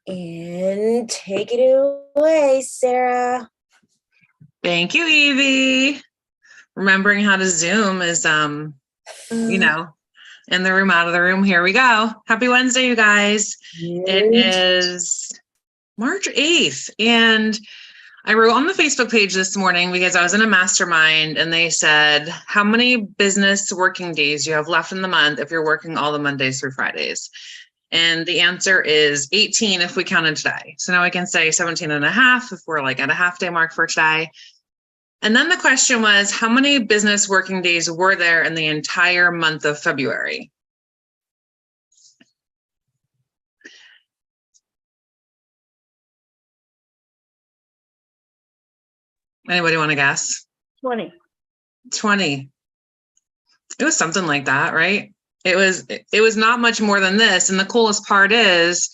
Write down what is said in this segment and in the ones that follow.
And take it away, Sarah. Thank you, Evie. Remembering how to Zoom is, in the room, out of the room. Here we go. Happy Wednesday, you guys. It is March 8th. And I wrote on the Facebook page this morning because I was in a mastermind and they said, how many business working days you have left in the month if you're working all the Mondays through Fridays? And the answer is 18 if we counted today. So now I can say 17 and a half if we're like at a half day mark for today. And then the question was, how many business working days were there in the entire month of February? Anybody want to guess? 20. 20. It was something like that, right? It was not much more than this. And the coolest part is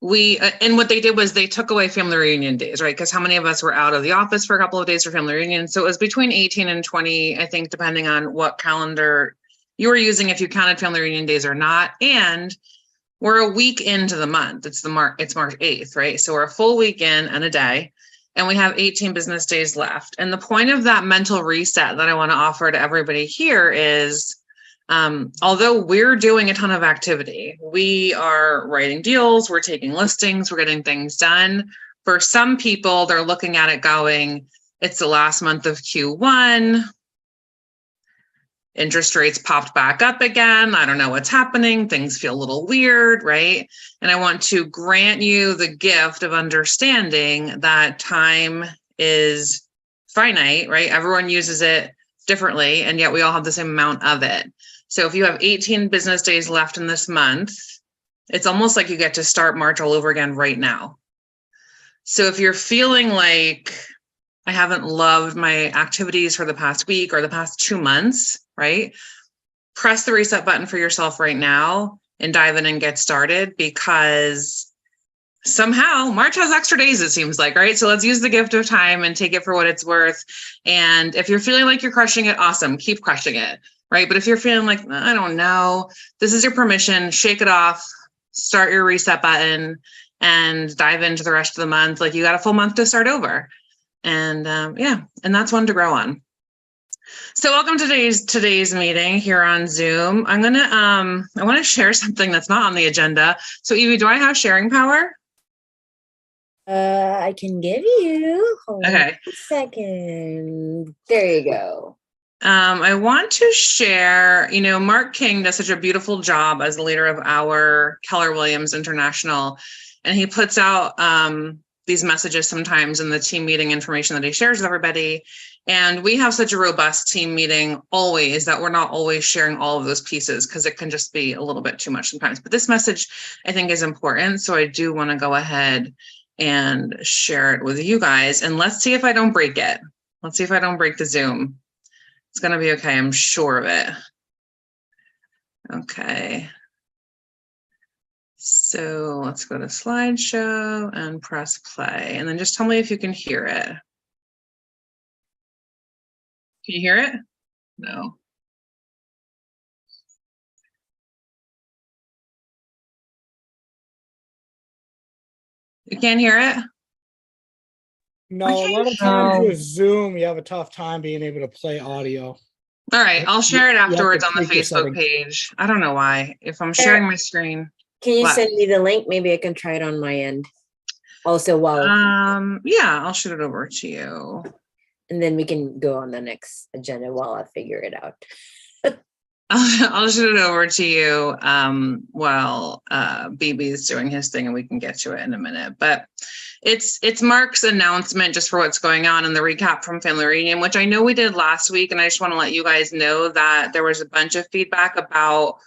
and what they did was they took away family reunion days, right? Because how many of us were out of the office for a couple of days for family reunion? So it was between 18 and 20, I think, depending on what calendar you were using, if you counted family reunion days or not. And we're a week into the month. It's March 8th, right? So we're a full week in and a day, and we have 18 business days left. And the point of that mental reset that I want to offer to everybody here is, although we're doing a ton of activity, we are writing deals, we're taking listings, we're getting things done. For some people, they're looking at it going, it's the last month of Q1. Interest rates popped back up again. I don't know what's happening. Things feel a little weird, right? And I want to grant you the gift of understanding that time is finite, right? Everyone uses it differently, and yet we all have the same amount of it. So if you have 18 business days left in this month, it's almost like you get to start March all over again right now. So if you're feeling like I haven't loved my activities for the past week or the past 2 months, right? Press the reset button for yourself right now and dive in and get started, because somehow March has extra days, it seems like, right? So let's use the gift of time and take it for what it's worth. And if you're feeling like you're crushing it, awesome, keep crushing it, right? But if you're feeling like, I don't know, this is your permission, shake it off, start your reset button and dive into the rest of the month. Like, you got a full month to start over. And and that's one to grow on. So welcome to today's meeting here on Zoom. I want to share something that's not on the agenda. So Evie, do I have sharing power? I can give you. Hold on a second. There you go. I want to share, Mark King does such a beautiful job as the leader of our Keller Williams International, and he puts out these messages sometimes in the team meeting information that he shares with everybody. And we have such a robust team meeting always that we're not always sharing all of those pieces because it can just be a little bit too much sometimes. But this message, I think, is important. So I do want to go ahead and share it with you guys. And let's see if I don't break it. Let's see if I don't break the Zoom. It's going to be okay. I'm sure of it. Okay. So let's go to slideshow and press play. And then just tell me if you can hear it. Can you hear it? No. You can't hear it? No, a lot of times with Zoom, you have a tough time being able to play audio. All right, I'll share it afterwards on the Facebook page. I don't know why. If I'm sharing my screen. Can you send me the link? Maybe I can try it on my end. Also, yeah, I'll shoot it over to you. And then we can go on the next agenda while I figure it out. I'll shoot it over to you while BB's doing his thing, and we can get to it in a minute. But it's Mark's announcement just for what's going on and the recap from Family Reunion, which I know we did last week. And I just want to let you guys know that there was a bunch of feedback about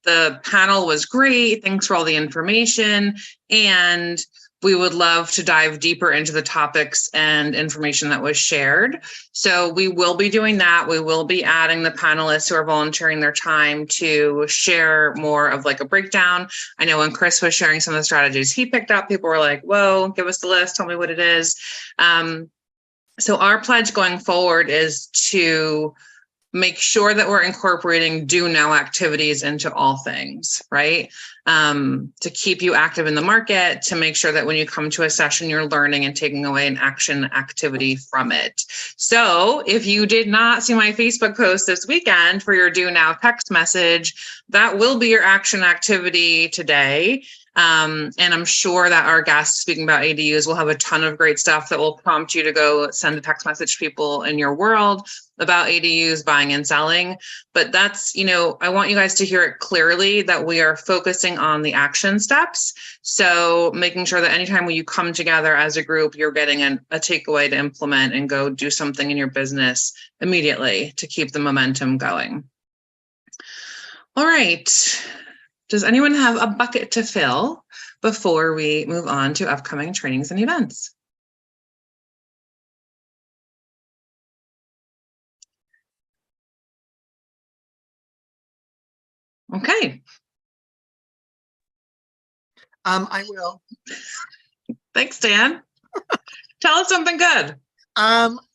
the panel was great. Thanks for all the information. And we would love to dive deeper into the topics and information that was shared. So we will be doing that. We will be adding the panelists who are volunteering their time to share more of like a breakdown. I know when Chris was sharing some of the strategies he picked up, people were like, whoa, give us the list, tell me what it is. So our pledge going forward is to make sure that we're incorporating do now activities into all things, right? To keep you active in the market, to make sure that when you come to a session, you're learning and taking away an action activity from it. So if you did not see my Facebook post this weekend for your do now text message, that will be your action activity today. And I'm sure that our guests speaking about ADUs will have a ton of great stuff that will prompt you to go send a text message to people in your world about ADUs, buying and selling. But that's, I want you guys to hear it clearly that we are focusing on the action steps. So making sure that anytime when you come together as a group, you're getting a takeaway to implement and go do something in your business immediately to keep the momentum going. All right. Does anyone have a bucket to fill before we move on to upcoming trainings and events? Okay. I will. Thanks, Dan. Tell us something good.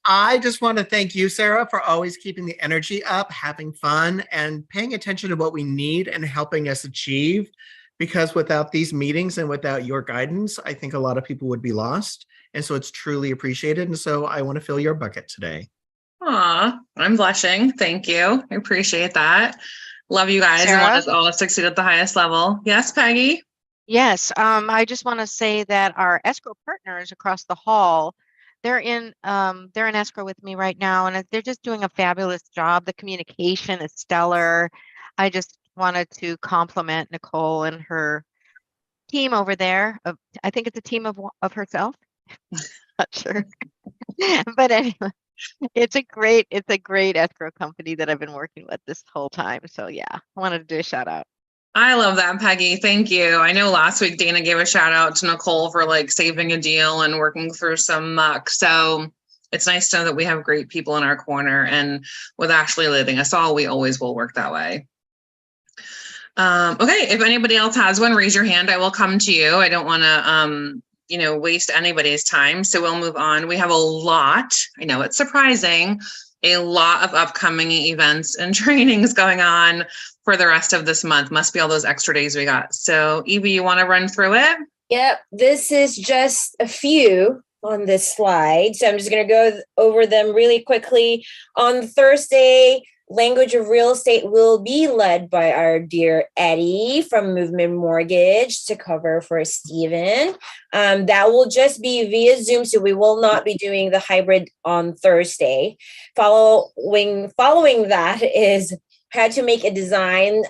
I just want to thank you, Sarah, for always keeping the energy up, having fun, and paying attention to what we need and helping us achieve. Because without these meetings and without your guidance, I think a lot of people would be lost. And so it's truly appreciated. And so I want to fill your bucket today. Aw, I'm blushing. Thank you. I appreciate that. Love you guys and want us all to succeed at the highest level. Yes, Peggy? Yes, I just want to say that our escrow partners across the hall, they're in escrow with me right now, and they're just doing a fabulous job. The communication is stellar. I just wanted to compliment Nicole and her team over there. I think it's a team of herself. Not sure, but anyway, it's a great escrow company that I've been working with this whole time. So yeah, I wanted to do a shout out. I love that, Peggy. Thank you. I know last week Dana gave a shout out to Nicole for saving a deal and working through some muck. So it's nice to know that we have great people in our corner, and with Ashley leading us all, we always will work that way. Okay, if anybody else has one, raise your hand. I will come to you. I don't want to, waste anybody's time. So we'll move on. We have a lot. I know it's surprising. A lot of upcoming events and trainings going on for the rest of this month. Must be all those extra days we got. So Evie, you want to run through it? Yep, this is just a few on this slide. So I'm just going to go over them really quickly. On Thursday, Language of Real Estate will be led by our dear Eddie from Movement Mortgage to cover for Stephen. That will just be via Zoom, so we will not be doing the hybrid on Thursday. Following that is how to make a design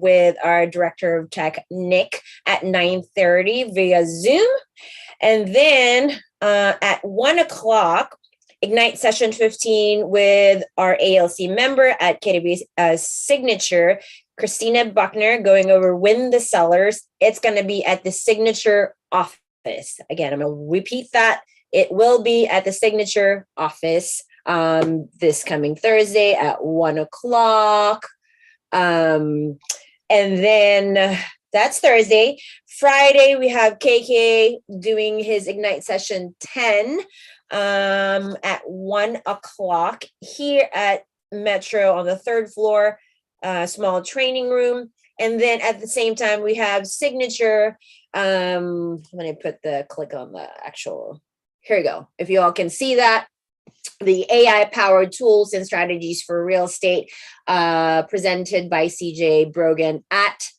with our Director of Tech, Nick, at 9:30 via Zoom. And then at 1 o'clock, Ignite Session 15 with our ALC member at KW's Signature, Christina Buckner, going over Win the Sellers. It's going to be at the Signature office. Again, I'm going to repeat that. It will be at the Signature office this coming Thursday at 1 o'clock. And then that's Thursday. Friday, we have KK doing his Ignite Session 10 at 1 o'clock here at Metro on the third floor, small training room. And then at the same time, we have Signature. I'm going to put the click on the actual, here we go. If you all can see that, the AI powered tools and strategies for real estate, presented by CJ Brogan at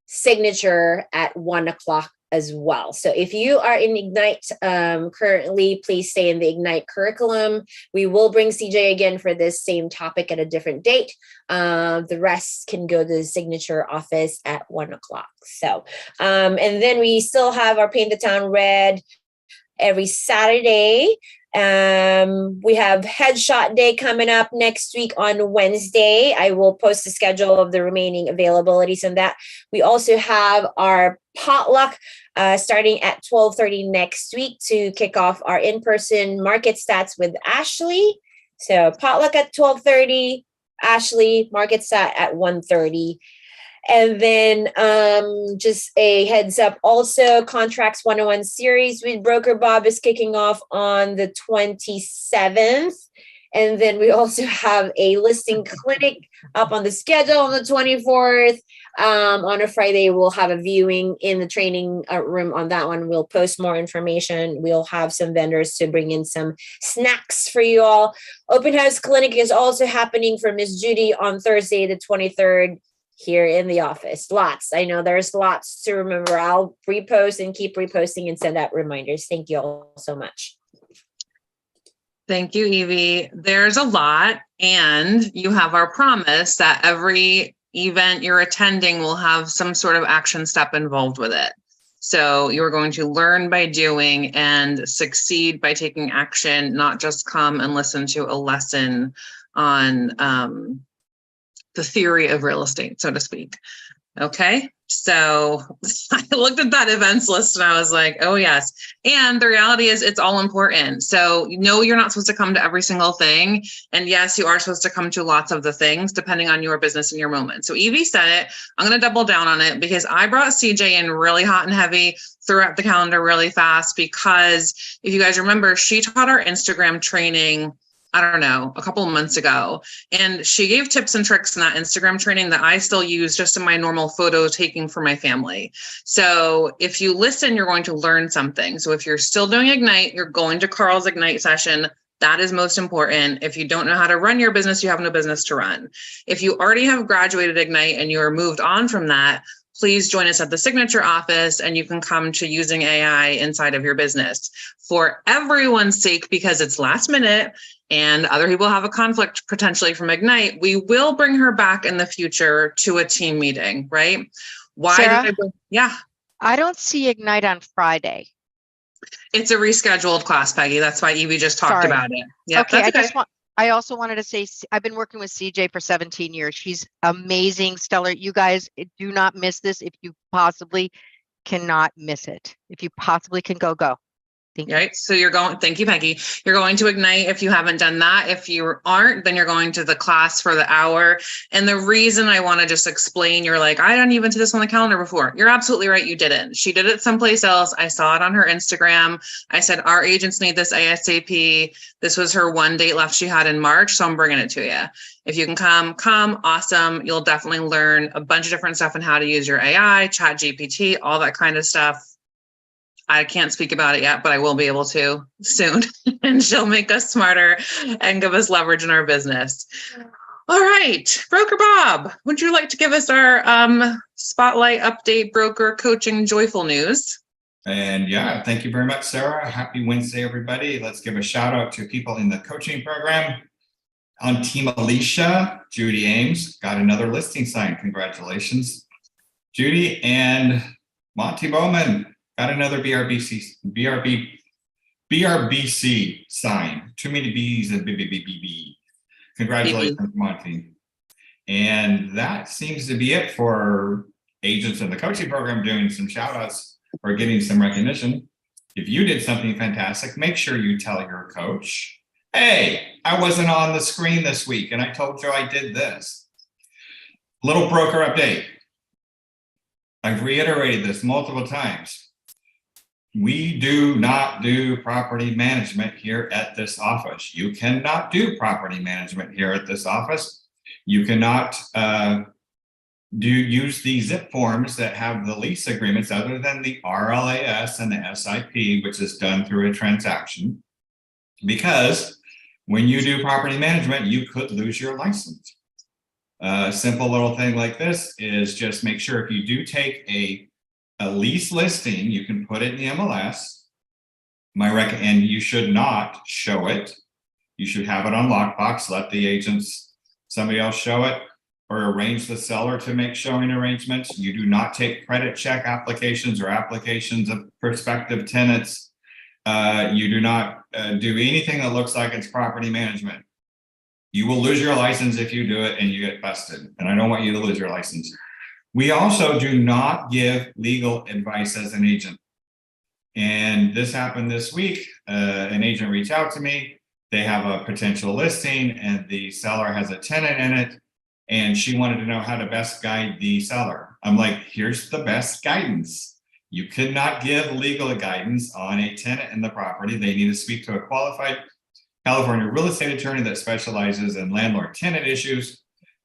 Signature at 1 o'clock as well. So if you are in Ignite currently, please stay in the Ignite curriculum. We will bring CJ again for this same topic at a different date. The rest can go to the Signature office at 1 o'clock. So, and then we still have our Paint the Town Red every Saturday. We have Headshot Day coming up next week on Wednesday. I will post the schedule of the remaining availabilities on that. We also have our potluck starting at 12:30 next week to kick off our in-person market stats with Ashley. So potluck at 12:30, Ashley, market stat at 1:30. And then just a heads up, also Contracts 101 series with Broker Bob is kicking off on the 27th. And then we also have a listing clinic up on the schedule on the 24th. On a Friday, we'll have a viewing in the training room on that one. We'll post more information. We'll have some vendors to bring in some snacks for you all. Open house clinic is also happening for Miss Judy on Thursday, the 23rd, here in the office. Lots. I know there's lots to remember. I'll repost and keep reposting and send out reminders. Thank you all so much. Thank you, Evie. There's a lot, and you have our promise that every event you're attending will have some sort of action step involved with it. So you're going to learn by doing and succeed by taking action, not just come and listen to a lesson on the theory of real estate, so to speak. Okay, so I looked at that events list and I was like, oh yes. And the reality is it's all important. So you're not supposed to come to every single thing. And yes, you are supposed to come to lots of the things depending on your business and your moment. So Evie said it, I'm going to double down on it because I brought CJ in really hot and heavy, threw up the calendar really fast because if you guys remember, she taught our Instagram training, I don't know, a couple of months ago. And she gave tips and tricks in that Instagram training that I still use just in my normal photo taking for my family. So if you listen, you're going to learn something. So if you're still doing Ignite, you're going to Carl's Ignite session. That is most important. If you don't know how to run your business, you have no business to run. If you already have graduated Ignite and you are moved on from that, please join us at the signature office and you can come to using AI inside of your business. For everyone's sake, because it's last minute and other people have a conflict potentially from Ignite, we will bring her back in the future to a team meeting, right? Why Sarah, did I bring? Yeah. I don't see Ignite on Friday. It's a rescheduled class, Peggy. That's why Evie just talked Sorry. about it. Yeah, Okay, that's okay. I also wanted to say, I've been working with CJ for 17 years. She's amazing, stellar. You guys do not miss this. If you possibly cannot miss it. If you possibly can go. Thank you. Right. So you're going, thank you, Peggy. You're going to Ignite if you haven't done that. If you aren't, then you're going to the class for the hour. And the reason I want to just explain, you're like, I didn't even see this on the calendar before. You're absolutely right. You didn't. She did it someplace else. I saw it on her Instagram. I said, our agents need this ASAP. This was her one date left she had in March. So I'm bringing it to you. If you can come, awesome. You'll definitely learn a bunch of different stuff on how to use your AI, Chat GPT, all that kind of stuff. I can't speak about it yet, but I will be able to soon. And she'll make us smarter and give us leverage in our business. All right, Broker Bob, would you like to give us our spotlight update, broker coaching joyful news? And yeah, thank you very much, Sarah. Happy Wednesday, everybody. Let's give a shout out to people in the coaching program. On Team Alicia, Judy Ames got another listing sign. Congratulations, Judy. And Monty Bowman got another BRBC sign. Too many B's and BBBBB. Congratulations, Monty. And that seems to be it for agents in the coaching program doing some shout outs or getting some recognition. If you did something fantastic, make sure you tell your coach, hey, I wasn't on the screen this week and I told you I did this. Little broker update. I've reiterated this multiple times. We do not do property management here at this office. You cannot do property management here at this office. You cannot use the zip forms that have the lease agreements other than the RLAS and the SIP, which is done through a transaction. Because when you do property management, you could lose your license. A simple little thing like this is just make sure if you do take a lease listing, you can put it in the MLS. And you should not show it. You should have it on lockbox, let the agents, somebody else show it, or arrange the seller to make showing arrangements. You do not take credit check applications or applications of prospective tenants. You do not do anything that looks like it's property management. You will lose your license if you do it and you get busted. And I don't want you to lose your license. We also do not give legal advice as an agent. And this happened this week. An agent reached out to me. They have a potential listing and the seller has a tenant in it. And she wanted to know how to best guide the seller. I'm like, here's the best guidance. You cannot give legal guidance on a tenant in the property. They need to speak to a qualified California real estate attorney that specializes in landlord tenant issues,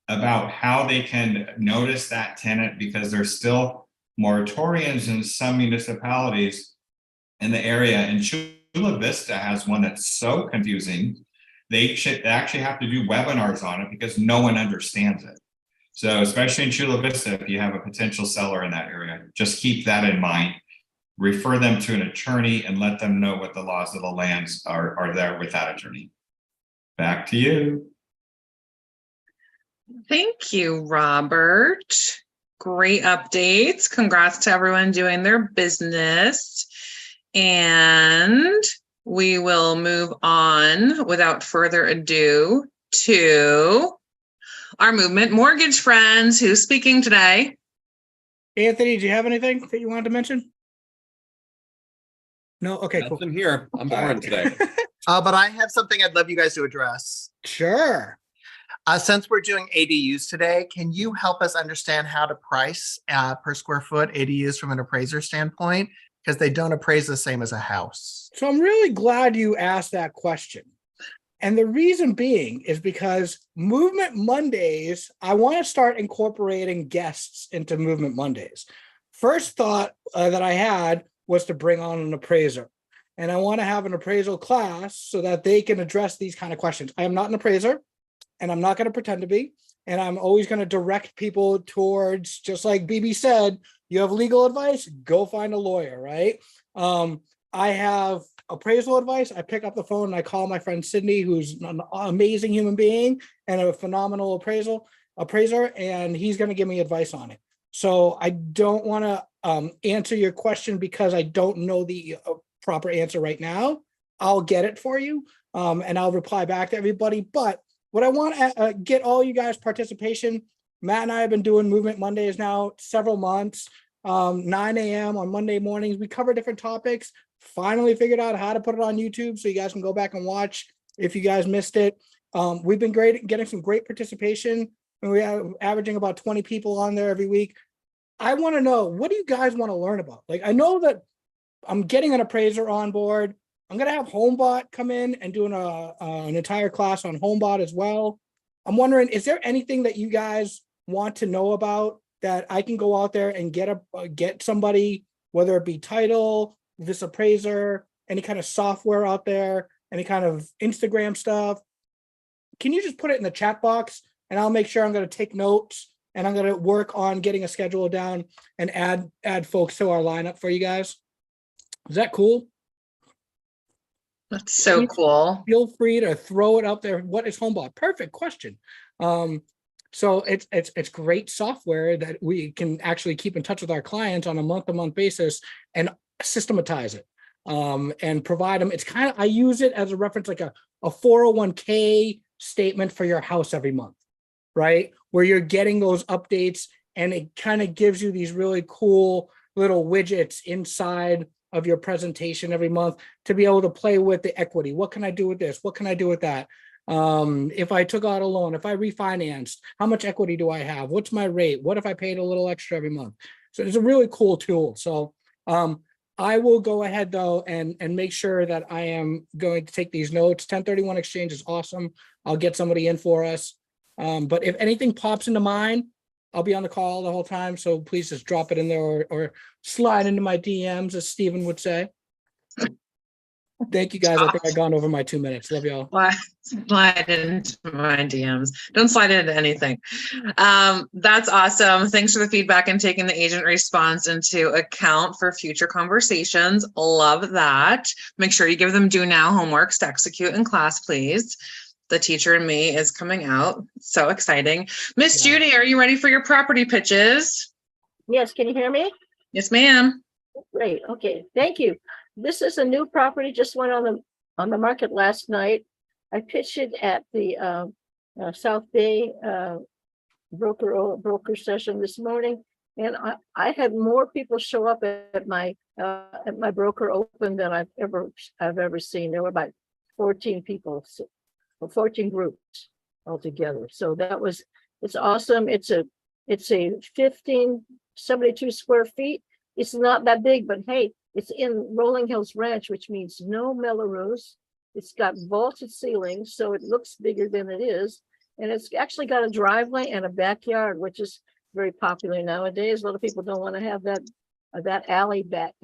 about how they can notice that tenant, because there's still moratoriums in some municipalities in the area. And Chula Vista has one that's so confusing. They should actually have to do webinars on it because no one understands it. So especially in Chula Vista, if you have a potential seller in that area, just keep that in mind. Refer them to an attorney and let them know what the laws of the lands are there with that attorney. Back to you. Thank you, Robert. Great updates. Congrats to everyone doing their business. And we will move on without further ado to our movement mortgage friends. Who's speaking today? Anthony, do you have anything that you wanted to mention? No? Okay, cool. I'm here. I'm boring today. But I have something I'd love you guys to address. Sure. Since we're doing ADUs today, can you help us understand how to price per square foot ADUs from an appraiser standpoint? Because they don't appraise the same as a house. So I'm really glad you asked that question. And the reason being is because Movement Mondays, I want to start incorporating guests into Movement Mondays. First thought that I had was to bring on an appraiser. And I want to have an appraisal class so that they can address these kind of questions. I am not an appraiser, and I'm not going to pretend to be. And I'm always going to direct people towards, just like BB said, you have legal advice, go find a lawyer, right? I have appraisal advice. I pick up the phone and I call my friend Sydney, who's an amazing human being and a phenomenal appraiser, and he's going to give me advice on it. So I don't want to answer your question because I don't know the proper answer right now. I'll get it for you, and I'll reply back to everybody. But what I want to get all you guys participation. Matt and I have been doing Movement Mondays now several months, 9 a.m. on Monday mornings. We cover different topics. Finally figured out how to put it on YouTube so you guys can go back and watch if you guys missed it. We've been great, getting some great participation, and we are averaging about 20 people on there every week. I want to know, what do you guys want to learn about? Like, I know that I'm getting an appraiser on board. I'm going to have HomeBot come in and doing an entire class on HomeBot as well. I'm wondering, is there anything that you guys want to know about that I can go out there and get somebody, whether it be title, this appraiser, any kind of software out there, any kind of Instagram stuff? Can you just put it in the chat box, and I'll make sure I'm going to take notes, and I'm going to work on getting a schedule down and add folks to our lineup for you guys. Is that cool? That's so cool. Feel free to throw it up there. What is HomeBot? Perfect question. So it's great software that we can actually keep in touch with our clients on a month-to-month basis and systematize it and provide them. It's kind of, I use it as a reference, like a 401k statement for your house every month, right? Where you're getting those updates, and it kind of gives you these really cool little widgets inside of your presentation every month to be able to play with the equity. What can I do with this? What can I do with that? If I took out a loan, if I refinanced, how much equity do I have? What's my rate? What if I paid a little extra every month? So it's a really cool tool. So I will go ahead though and make sure that I am going to take these notes. 1031 exchange is awesome. I'll get somebody in for us. But if anything pops into mind, I'll be on the call the whole time. So please just drop it in there or slide into my DMs, as Steven would say. Thank you guys. I think I've gone over my 2 minutes. Love y'all. Slide into my DMs. Don't slide into anything. That's awesome. Thanks for the feedback and taking the agent response into account for future conversations. Love that. Make sure you give them due now homeworks to execute in class, please. The teacher in me is coming out. So exciting. Miss Judy, are you ready for your property pitches? Yes, can you hear me? Yes, ma'am. Great. Okay, thank you. This is a new property, just went on the market last night. I pitched it at the South Bay broker session this morning, and I had more people show up at my broker open than I've ever seen. There were about 14 people, 14 groups altogether. So it's awesome. It's a 1572 square feet. It's not that big, but hey, it's in Rolling Hills Ranch, which means no Melrose, It's got vaulted ceilings, so it looks bigger than it is. And it's actually got a driveway and a backyard, which is very popular nowadays. A lot of people don't want to have that alley back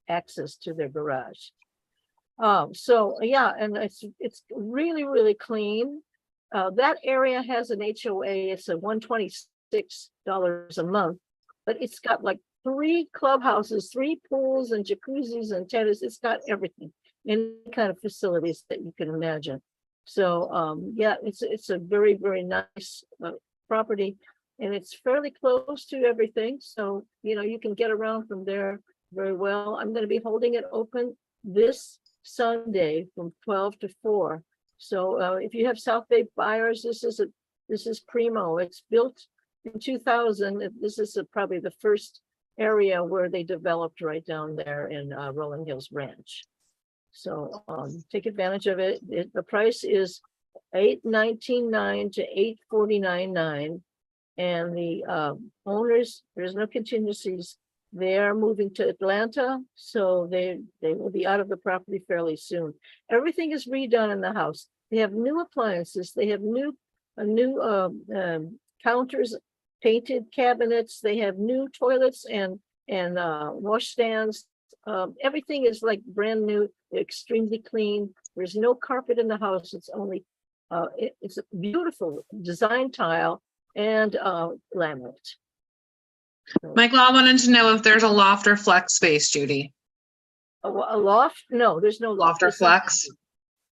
access to their garage. So yeah, and it's really, really clean. That area has an HOA. It's a $126 a month, but it's got like 3 clubhouses, 3 pools and jacuzzis and tennis. It's got everything, any kind of facilities that you can imagine. So yeah, it's a very, very nice property, and it's fairly close to everything. So, you know, you can get around from there very well. I'm going to be holding it open this Sunday from 12 to 4. So if you have South Bay buyers, this is primo. It's built in 2000. This is probably the first area where they developed right down there in Rolling Hills Ranch. So take advantage of it. The price is $819.9 to $849.9, and the owners, there's no contingencies. They're moving to Atlanta, so they will be out of the property fairly soon. Everything is redone in the house. They have new appliances. They have new counters, painted cabinets. They have new toilets and wash stands. Everything is like brand new, extremely clean. There's no carpet in the house. It's only it's a beautiful design tile and laminate. Michael, I wanted to know if there's a loft or flex space, Judy. A loft? No, there's no Loft or flex?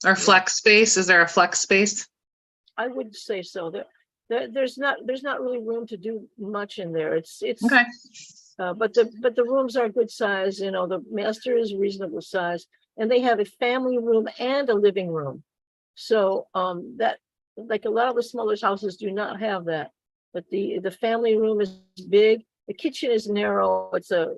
Or flex space? Is there a flex space? I would say so. There's not really room to do much in there. It's okay. But the rooms are good size. You know, the master is reasonable size, and they have a family room and a living room. So that, like a lot of the smaller houses do not have that, but the family room is big. The kitchen is narrow. It's a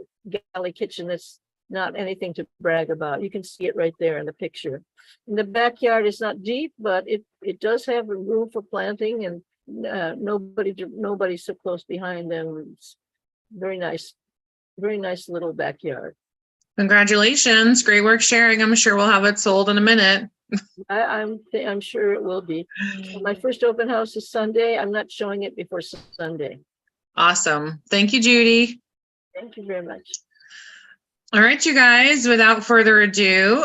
galley kitchen that's not anything to brag about. You can see it right there in the picture. And the backyard is not deep, but it does have a room for planting, and nobody's so close behind them. It's very nice little backyard. Congratulations. Great work sharing. I'm sure we'll have it sold in a minute. I'm sure it will be. My first open house is Sunday. I'm not showing it before Sunday. Awesome. Thank you, Judy. Thank you very much. All right, you guys, without further ado,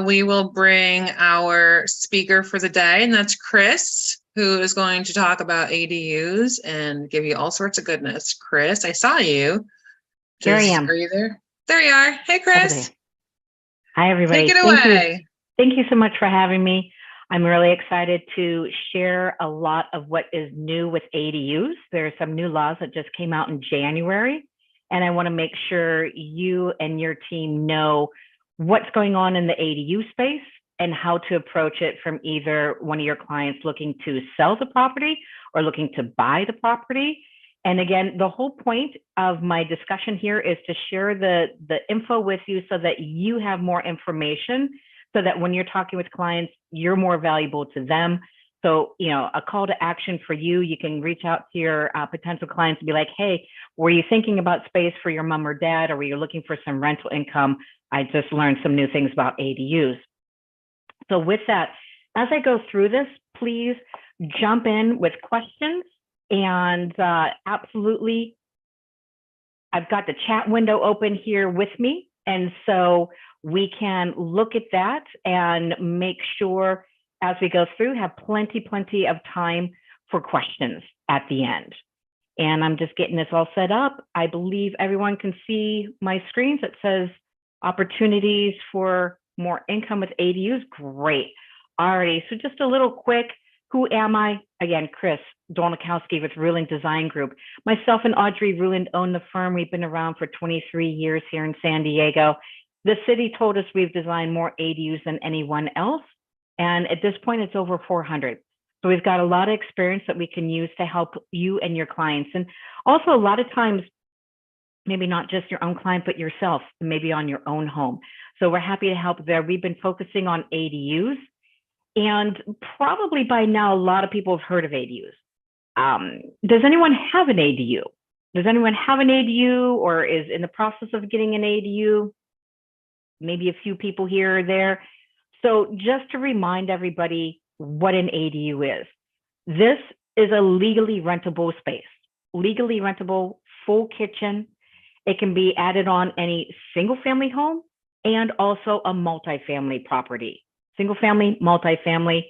we will bring our speaker for the day, and that's Chris, who is going to talk about ADUs and give you all sorts of goodness. Chris, I saw you. Here I am. Are you there? There you are. Hey, Chris. Hi, everybody. Take it away. Thank you so much for having me. I'm really excited to share a lot of what is new with ADUs. There are some new laws that just came out in January, and I want to make sure you and your team know what's going on in the ADU space and how to approach it from either one of your clients looking to sell the property or looking to buy the property. And again, the whole point of my discussion here is to share the info with you so that you have more information, so that when you're talking with clients, you're more valuable to them. So, you know, a call to action for you, you can reach out to your potential clients and be like, hey, were you thinking about space for your mom or dad, or were you looking for some rental income? I just learned some new things about ADUs. So with that, as I go through this, please jump in with questions. And absolutely, I've got the chat window open here with me. And so we can look at that and make sure as we go through, have plenty of time for questions at the end. And I'm just getting this all set up. I believe everyone can see my screens that says opportunities for more income with ADUs. Great. Alrighty, so just a little quick, who am I? Again, Chris Dulnikowski with Ruland Design Group. Myself and Audrey Ruland own the firm. We've been around for 23 years here in San Diego. The city told us we've designed more ADUs than anyone else. And at this point, it's over 400. So we've got a lot of experience that we can use to help you and your clients. And also a lot of times, maybe not just your own client, but yourself, maybe on your own home. So we're happy to help there. We've been focusing on ADUs. And probably by now, a lot of people have heard of ADUs. Does anyone have an ADU? Does anyone have an ADU or is in the process of getting an ADU? Maybe a few people here or there. So just to remind everybody what an ADU is, this is a legally rentable space, legally rentable, full kitchen. It can be added on any single family home and also a multifamily property. Single family, multifamily.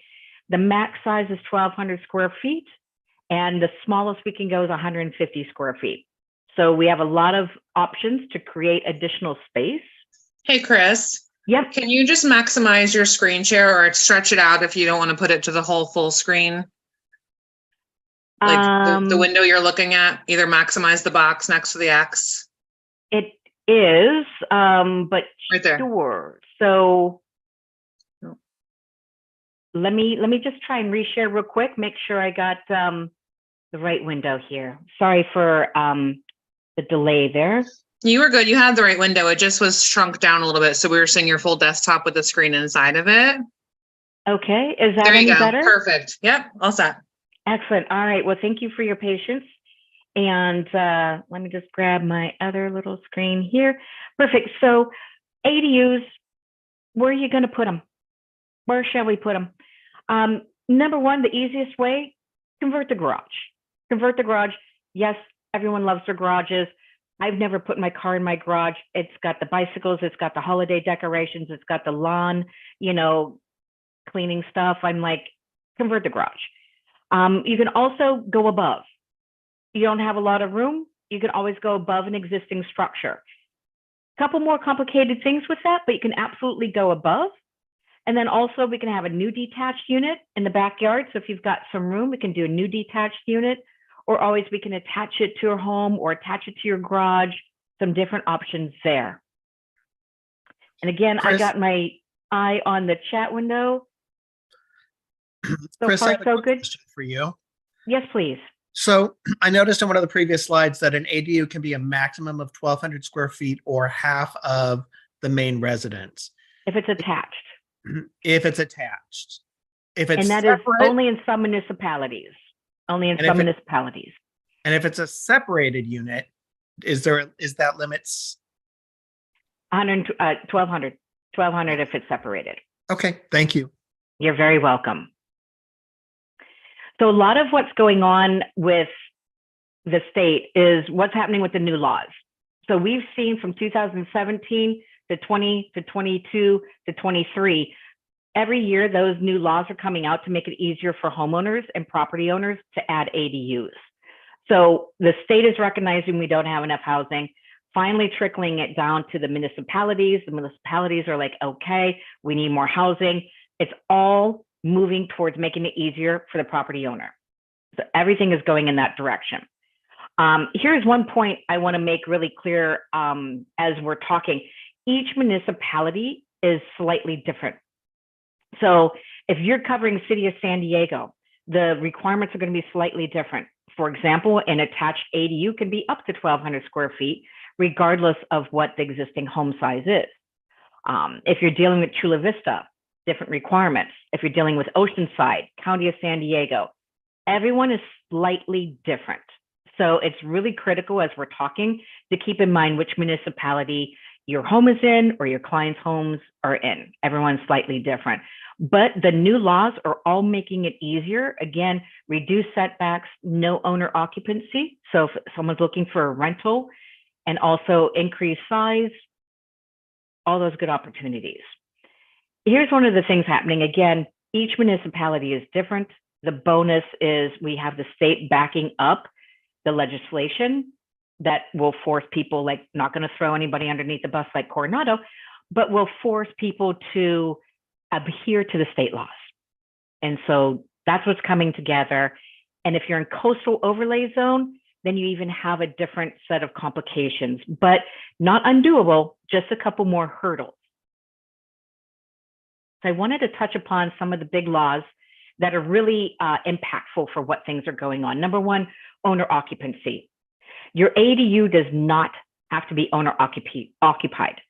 The max size is 1,200 square feet, and the smallest we can go is 150 square feet. So we have a lot of options to create additional space. Hey, Chris. Yep. Can you just maximize your screen share or stretch it out if you don't want to put it to the whole full screen? Like the window you're looking at, either maximize the box next to the X. It is, but right there. Sure. So let me just try and reshare real quick, make sure I got the right window here. Sorry for the delay there. You were good. You had the right window. It just was shrunk down a little bit. So we were seeing your full desktop with the screen inside of it. Okay. Is that there you any go. better? Perfect. Yep. All set. Excellent. All right. Well, thank you for your patience. And let me just grab my other little screen here. Perfect. So ADUs, where are you going to put them? Where shall we put them? Number one, the easiest way, convert the garage. Convert the garage. Yes, everyone loves their garages. I've never put my car in my garage. It's got the bicycles, it's got the holiday decorations, it's got the lawn, you know, cleaning stuff. I'm like, convert the garage. You can also go above. You don't have a lot of room, you can always go above an existing structure. A couple more complicated things with that, but you can absolutely go above. And then also we can have a new detached unit in the backyard. So if you've got some room, we can do a new detached unit, or always we can attach it to your home or attach it to your garage, some different options there. And again, Chris, I got my eye on the chat window. So Chris, far, I have so a good question for you. Yes, please. So I noticed in one of the previous slides that an ADU can be a maximum of 1,200 square feet or half of the main residence. If it's attached. If it's attached. If it's and that separate, is only in some municipalities. Only in some municipalities. And if it's a separated unit, is that limits? 1,200 if it's separated. Okay, thank you. You're very welcome. So a lot of what's going on with the state is what's happening with the new laws. So we've seen from 2017 to 20 to 22 to 23, every year those new laws are coming out to make it easier for homeowners and property owners to add ADUs. So the state is recognizing we don't have enough housing, finally trickling it down to the municipalities. The municipalities are like, okay, we need more housing. It's all moving towards making it easier for the property owner. So everything is going in that direction. Here's one point I want to make really clear as we're talking. Each municipality is slightly different. So if you're covering City of San Diego, the requirements are going to be slightly different. For example, an attached ADU can be up to 1,200 square feet, regardless of what the existing home size is. If you're dealing with Chula Vista, different requirements. If you're dealing with Oceanside, County of San Diego, everyone is slightly different. So it's really critical as we're talking to keep in mind which municipality your home is in or your client's homes are in. Everyone's slightly different. But the new laws are all making it easier. Again, reduce setbacks, no owner occupancy. So if someone's looking for a rental, and also increase size, all those good opportunities. Here's one of the things happening. Again, each municipality is different. The bonus is we have the state backing up the legislation that will force people, like, not going to throw anybody underneath the bus like Coronado, but will force people to adhere to the state laws. And so that's what's coming together. And if you're in coastal overlay zone, then you even have a different set of complications, but not undoable, just a couple more hurdles. So I wanted to touch upon some of the big laws that are really impactful for what things are going on. Number one, owner occupancy. Your ADU does not have to be owner occupied.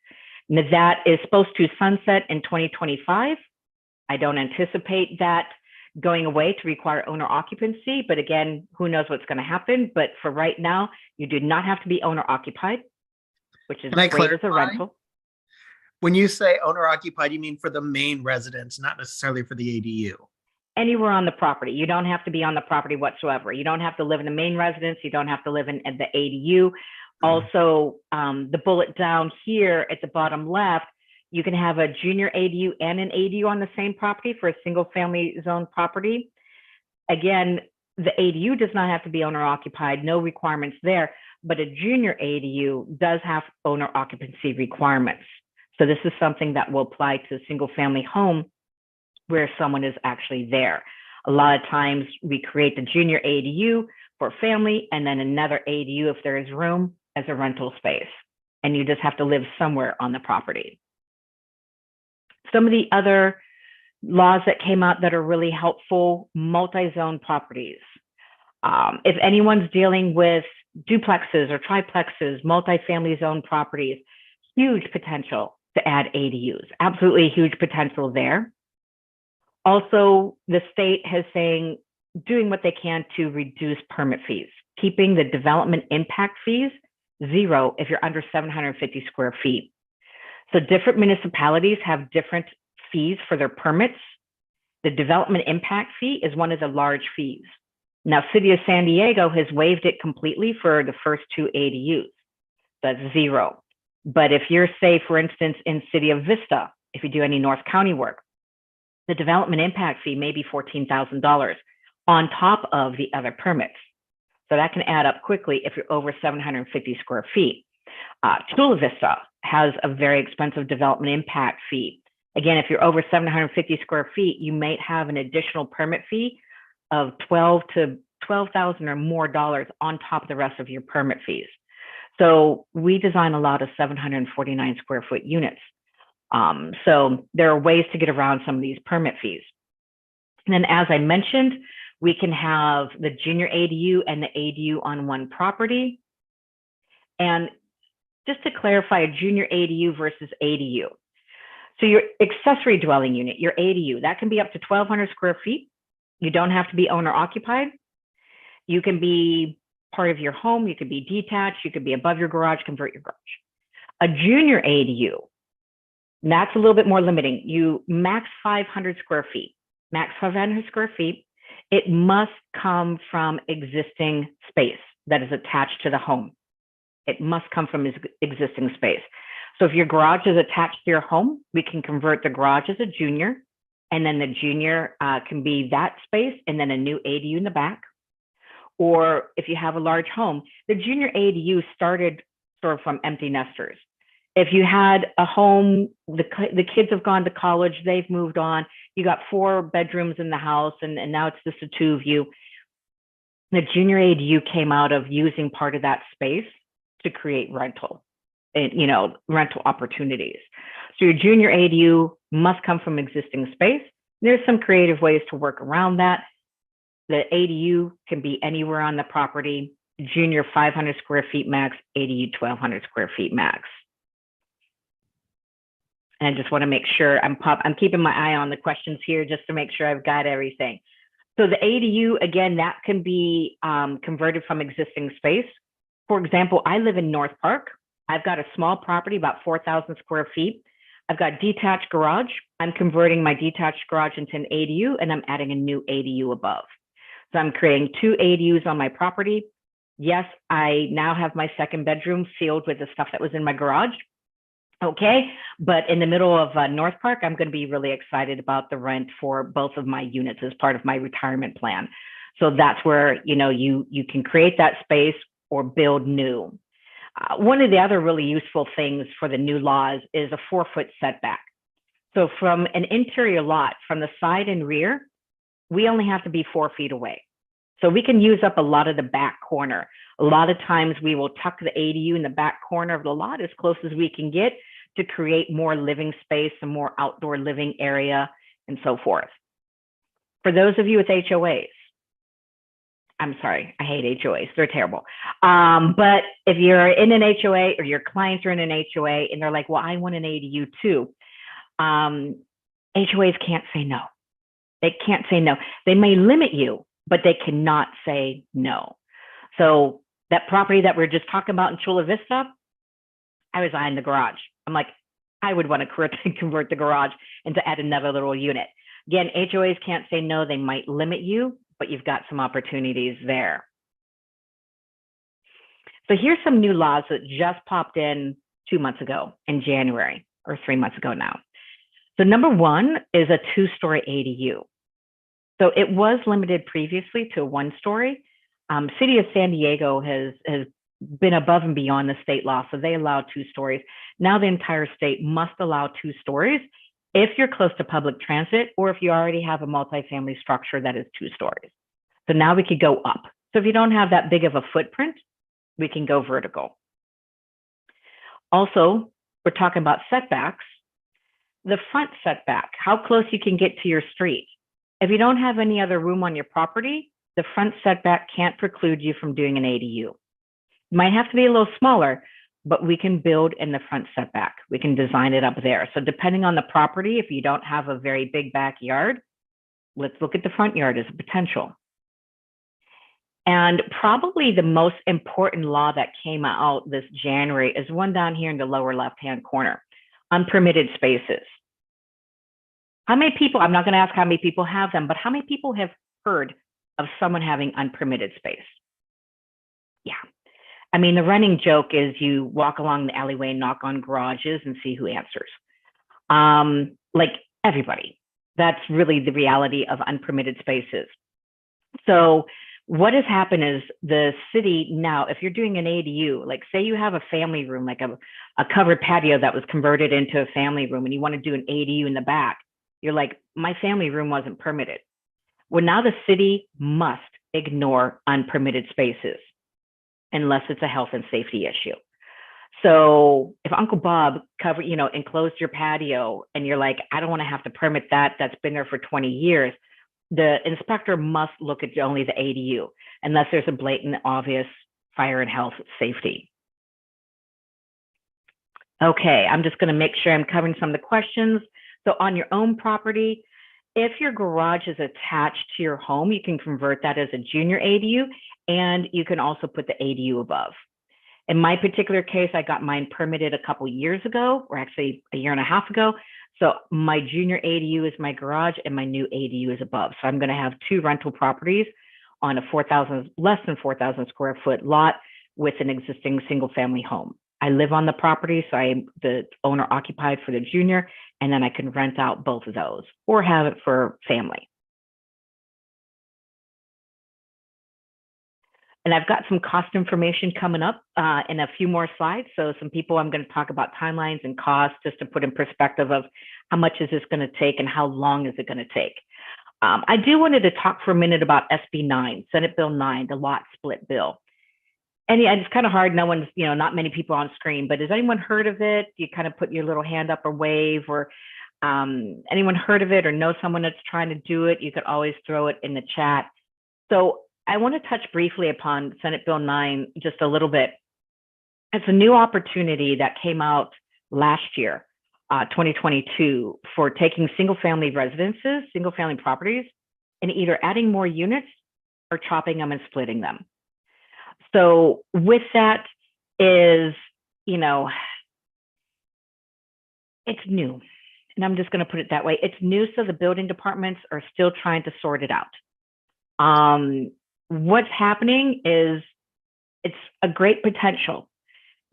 Now, that is supposed to sunset in 2025. I don't anticipate that going away to require owner occupancy, but again, who knows what's going to happen. But for right now, you do not have to be owner occupied, which is great as a rental. When you say owner occupied, you mean for the main residence, not necessarily for the ADU. Anywhere on the property. You don't have to be on the property whatsoever. You don't have to live in the main residence. You don't have to live in the ADU. Also, the bullet down here at the bottom left, you can have a junior ADU and an ADU on the same property for a single family zone property. Again, the ADU does not have to be owner occupied, no requirements there, but a junior ADU does have owner occupancy requirements. So this is something that will apply to a single family home where someone is actually there. A lot of times we create the junior ADU for family and then another ADU if there is room as a rental space. And you just have to live somewhere on the property. Some of the other laws that came out that are really helpful, multi-zone properties. If anyone's dealing with duplexes or triplexes, multi-family zone properties, huge potential to add ADUs, absolutely huge potential there. Also, the state has saying, doing what they can to reduce permit fees, keeping the development impact fees zero if you're under 750 square feet. So different municipalities have different fees for their permits. The development impact fee is one of the large fees. Now, City of San Diego has waived it completely for the first two ADUs. That's zero. But if you're, say, for instance, in City of Vista, if you do any North County work, the development impact fee may be $14,000 on top of the other permits. So that can add up quickly if you're over 750 square feet. Chula Vista has a very expensive development impact fee. Again, if you're over 750 square feet, you might have an additional permit fee of $12,000 or more on top of the rest of your permit fees. So we design a lot of 749 square foot units. So there are ways to get around some of these permit fees. And then, as I mentioned, we can have the junior ADU and the ADU on one property. And just to clarify, a junior ADU versus ADU. So your accessory dwelling unit, your ADU, that can be up to 1,200 square feet. You don't have to be owner occupied. You can be part of your home. You could be detached. You could be above your garage, convert your garage. A junior ADU, that's a little bit more limiting. You max 500 square feet, max 500 square feet. It must come from existing space that is attached to the home. It must come from existing space. So if your garage is attached to your home, we can convert the garage as a junior, and then the junior can be that space and then a new ADU in the back. Or if you have a large home, the junior ADU started sort of from empty nesters. If you had a home, the kids have gone to college, they've moved on, you got 4 bedrooms in the house, and now it's just the 2 of you. The junior ADU came out of using part of that space to create rental, rental opportunities. So your junior ADU must come from existing space. There's some creative ways to work around that. The ADU can be anywhere on the property. Junior 500 square feet max, ADU 1,200 square feet max. And I just want to make sure I'm keeping my eye on the questions here just to make sure I've got everything. So the ADU, again, that can be converted from existing space. For example, I live in North Park. I've got a small property, about 4,000 square feet. I've got detached garage. I'm converting my detached garage into an ADU, and I'm adding a new ADU above. So I'm creating 2 ADUs on my property. Yes, I now have my second bedroom filled with the stuff that was in my garage. Okay, but in the middle of North Park, I'm going to be really excited about the rent for both of my units as part of my retirement plan. So that's where, you can create that space or build new. One of the other really useful things for the new laws is a 4-foot setback. So from an interior lot, from the side and rear, we only have to be 4 feet away. So we can use up a lot of the back corner. A lot of times we will tuck the ADU in the back corner of the lot as close as we can get to create more living space, and more outdoor living area, and so forth. For those of you with HOAs, I'm sorry, I hate HOAs, they're terrible. But if you're in an HOA or your clients are in an HOA and they're like, well, I want an ADU too, HOAs can't say no. They can't say no. They may limit you, but they cannot say no. So that property that we are just talking about in Chula Vista, I was eyeing the garage. I'm like, I would want to convert the garage and to add another little unit. Again, HOAs can't say no, they might limit you, but you've got some opportunities there. So here's some new laws that just popped in 2 months ago in January, or 3 months ago now. So number one is a 2-story ADU. So it was limited previously to a 1-story. City of San Diego has been above and beyond the state law, so they allow 2 stories. Now the entire state must allow 2 stories if you're close to public transit or if you already have a multifamily structure that is 2 stories. So now we could go up. So if you don't have that big of a footprint, we can go vertical. Also, we're talking about setbacks. The front setback, how close you can get to your street. If you don't have any other room on your property, the front setback can't preclude you from doing an ADU. It might have to be a little smaller, but we can build in the front setback. We can design it up there. So depending on the property, if you don't have a very big backyard, let's look at the front yard as a potential. And probably the most important law that came out this January is one down here in the lower left-hand corner, unpermitted spaces. How many people, I'm not going to ask how many people have them, but how many people have heard of someone having unpermitted space? Yeah. I mean, the running joke is you walk along the alleyway and knock on garages and see who answers. Like everybody. That's really the reality of unpermitted spaces. So what has happened is the city now, if you're doing an ADU, like say you have a family room, like a covered patio that was converted into a family room and you want to do an ADU in the back, you're like, my family room wasn't permitted. Well, now the city must ignore unpermitted spaces unless it's a health and safety issue. So if Uncle Bob enclosed your patio and you're like, I don't want to have to permit that, that's been there for 20 years, the inspector must look at only the ADU unless there's a blatant, obvious fire and health safety. Okay, I'm just going to make sure I'm covering some of the questions. So on your own property, if your garage is attached to your home, you can convert that as a junior ADU, and you can also put the ADU above. In my particular case, I got mine permitted a couple years ago, or actually a year and a half ago. So my junior ADU is my garage and my new ADU is above. So I'm going to have 2 rental properties on a less than 4,000 square foot lot with an existing single family home. I live on the property, so I'm the owner occupied for the junior, and then I can rent out both of those or have it for family. And I've got some cost information coming up in a few more slides. So some people, I'm going to talk about timelines and costs just to put in perspective of how much is this going to take and how long is it going to take. I do wanted to talk for a minute about SB 9, Senate Bill 9, the lot split bill. And yeah, it's kind of hard. No one's, not many people on screen, but has anyone heard of it? You kind of put your little hand up or wave, or anyone heard of it or know someone that's trying to do it? You could always throw it in the chat. So I want to touch briefly upon Senate Bill 9 just a little bit. It's a new opportunity that came out last year, 2022, for taking single-family residences, single-family properties, and either adding more units or chopping them and splitting them. So with that is, it's new. And I'm just going to put it that way. It's new, so the building departments are still trying to sort it out. What's happening is it's a great potential,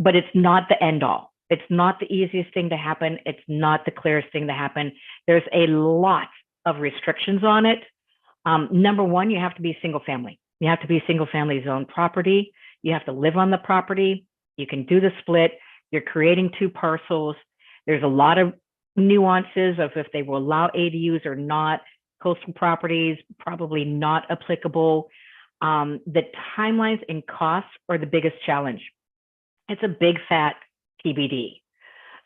but it's not the end all. It's not the easiest thing to happen. It's not the clearest thing to happen. There's a lot of restrictions on it. Number one, you have to be single family. You have to be single family zone property. You have to live on the property. You can do the split. You're creating 2 parcels. There's a lot of nuances of if they will allow ADUs or not. Coastal properties, probably not applicable. The timelines and costs are the biggest challenge. It's a big fat TBD.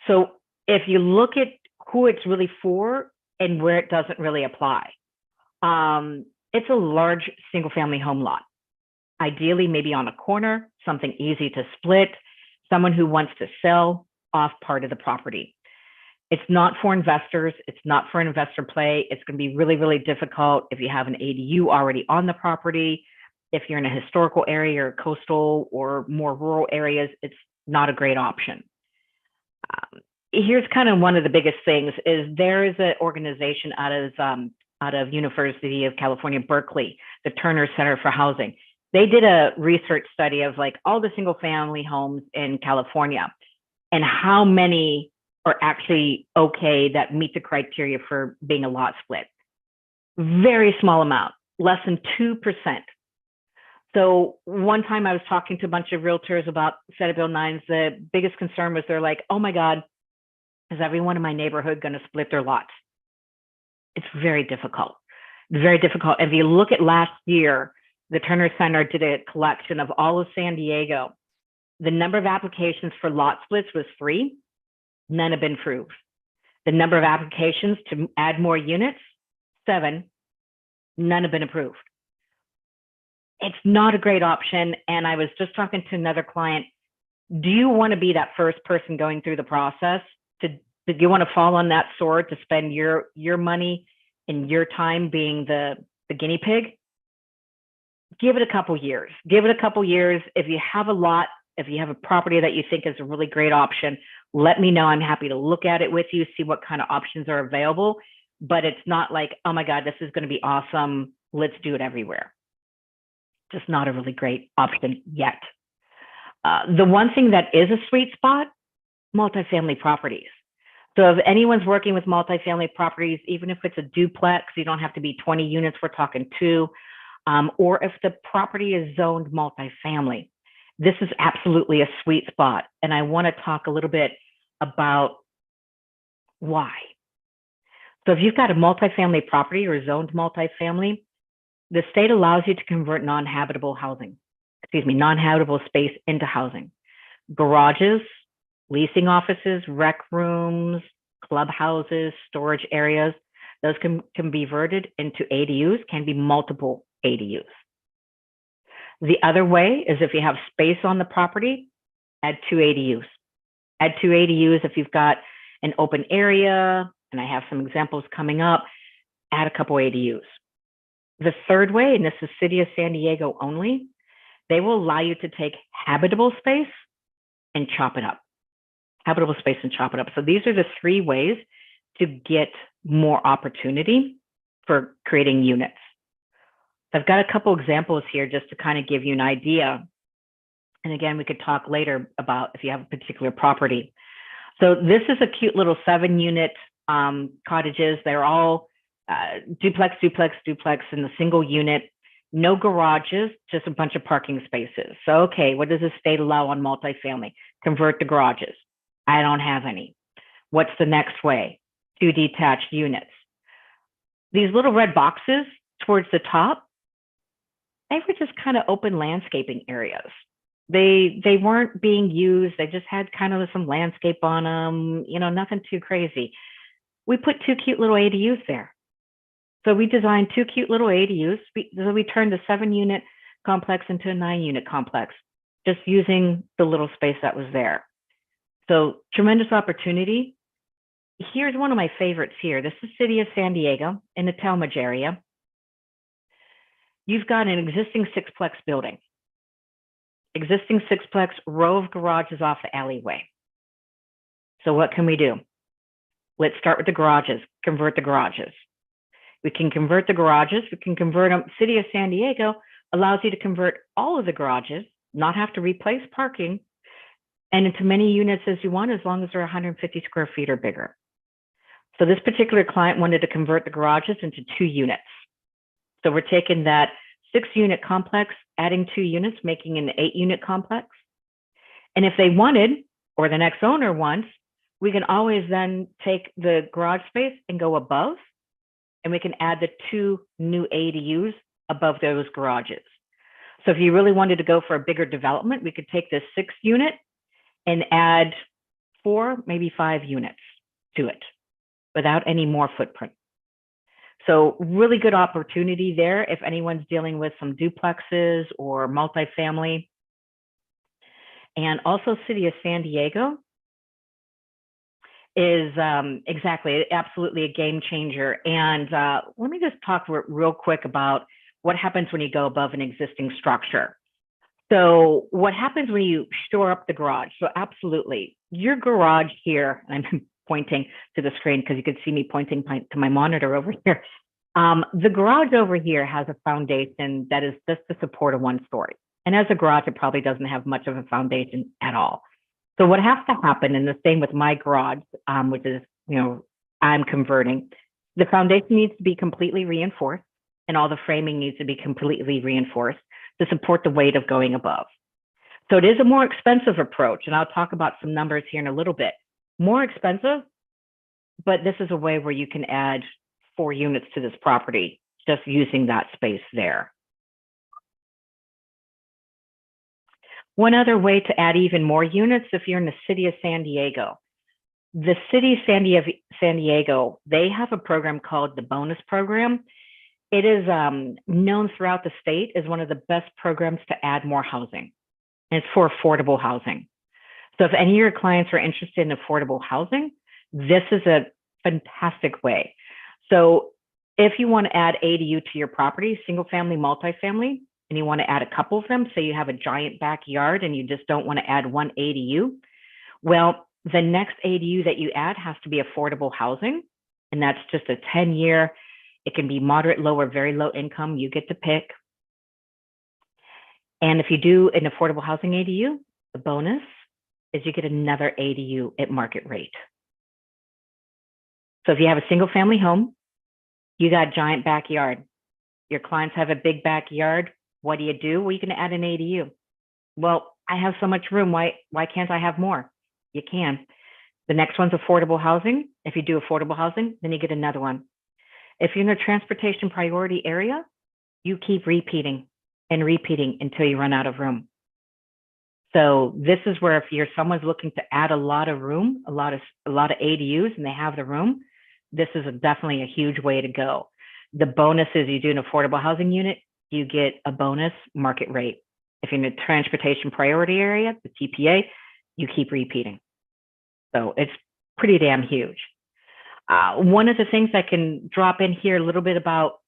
So if you look at who it's really for and where it doesn't really apply, it's a large single family home lot. Ideally, maybe on a corner, something easy to split, someone who wants to sell off part of the property. It's not for investors. It's not for an investor play. It's going to be really, really difficult if you have an ADU already on the property. If you're in a historical area or coastal or more rural areas, it's not a great option. here's kind of one of the biggest things is there is an organization out of University of California, Berkeley, the Turner Center for Housing. They did a research study of like all the single family homes in California and how many are actually okay that meet the criteria for being a lot split. Very small amount, less than 2%. So one time I was talking to a bunch of realtors about Senate Bill 9s. The biggest concern was they're like, oh my God, is everyone in my neighborhood going to split their lots? It's very difficult. Very difficult. If you look at last year, the Turner Center did a collection of all of San Diego. The number of applications for lot splits was 3. None have been approved. The number of applications to add more units, 7. None have been approved. It's not a great option. And I was just talking to another client. Do you want to be that first person going through the process? Do you want to fall on that sword to spend your money and your time being the guinea pig? Give it a couple years. Give it a couple years. If you have a lot, if you have a property that you think is a really great option, let me know. I'm happy to look at it with you, see what kind of options are available. But it's not like, oh my God, this is going to be awesome. Let's do it everywhere. Just not a really great option yet. The one thing that is a sweet spot, multifamily properties. So if anyone's working with multifamily properties, even if it's a duplex, you don't have to be 20 units, we're talking 2. Or if the property is zoned multifamily, this is absolutely a sweet spot. And I want to talk a little bit about why. So if you've got a multifamily property or zoned multifamily, the state allows you to convert non-habitable space into housing. Garages, leasing offices, rec rooms, clubhouses, storage areas, those can be converted into ADUs, can be multiple ADUs. The other way is if you have space on the property, add 2 ADUs. Add 2 ADUs if you've got an open area, and I have some examples coming up, add a couple ADUs. The third way, and this is City of San Diego only, they will allow you to take habitable space and chop it up. Habitable space and chop it up. So these are the 3 ways to get more opportunity for creating units. So I've got a couple examples here just to kind of give you an idea. And again, we could talk later about if you have a particular property. So this is a cute little 7-unit cottages. They're all duplex, duplex, duplex in the single unit, no garages, just a bunch of parking spaces. So, okay, what does the state allow on multifamily? Convert the garages. I don't have any. What's the next way? 2 detached units. These little red boxes towards the top, they were just kind of open landscaping areas. They weren't being used. They just had kind of some landscape on them, nothing too crazy. We put 2 cute little ADUs there. So we designed 2 cute little ADUs. We turned a 7-unit complex into a 9-unit complex, just using the little space that was there. So tremendous opportunity. Here's one of my favorites here. This is City of San Diego in the Talmadge area. You've got an existing 6-plex building. Existing 6-plex, row of garages off the alleyway. So what can we do? Let's start with the garages, convert the garages. We can convert the garages. We can convert them. City of San Diego allows you to convert all of the garages, not have to replace parking, and into many units as you want, as long as they're 150 square feet or bigger. So this particular client wanted to convert the garages into 2 units. So we're taking that 6-unit complex, adding 2 units, making an 8-unit complex. And if they wanted, or the next owner wants, we can always then take the garage space and go above, and we can add the 2 new ADUs above those garages. So if you really wanted to go for a bigger development, we could take this 6-unit and add 4, maybe 5 units to it without any more footprint. So really good opportunity there if anyone's dealing with some duplexes or multifamily. And also City of San Diego is absolutely a game changer. And let me just talk real quick about what happens when you go above an existing structure. So what happens when you shore up the garage? So absolutely, your garage here, and I'm pointing to the screen because you can see me pointing to my monitor over here. The garage over here has a foundation that is just to support a 1-story. And as a garage, it probably doesn't have much of a foundation at all. So what has to happen, and the same with my garage, which is, I'm converting, the foundation needs to be completely reinforced and all the framing needs to be completely reinforced to support the weight of going above. So it is a more expensive approach, and I'll talk about some numbers here in a little bit. More expensive, but this is a way where you can add 4 units to this property just using that space there. One other way to add even more units, if you're in the city of San Diego. The city of San Diego, they have a program called the bonus program. It is known throughout the state as one of the best programs to add more housing. And it's for affordable housing. So if any of your clients are interested in affordable housing, this is a fantastic way. So if you want to add ADU to your property, single family, multifamily, and you want to add a couple of them, say you have a giant backyard and you just don't want to add one ADU, well, the next ADU that you add has to be affordable housing. And that's just a 10-year. It can be moderate, low, or very low income. You get to pick. And if you do an affordable housing ADU, the bonus is you get another ADU at market rate. So if you have a single family home, you got a giant backyard. Your clients have a big backyard. What do? Well, you can add an ADU. Well, I have so much room. Why can't I have more? You can. The next one's affordable housing. If you do affordable housing, then you get another one. If you're in a transportation priority area, you keep repeating and repeating until you run out of room. So this is where if someone's looking to add a lot of room, a lot of ADUs, and they have the room, this is definitely a huge way to go. The bonus is you do an affordable housing unit, you get a bonus market rate. If you're in a transportation priority area, the TPA, you keep repeating. So it's pretty damn huge. One of the things I can drop in here a little bit about,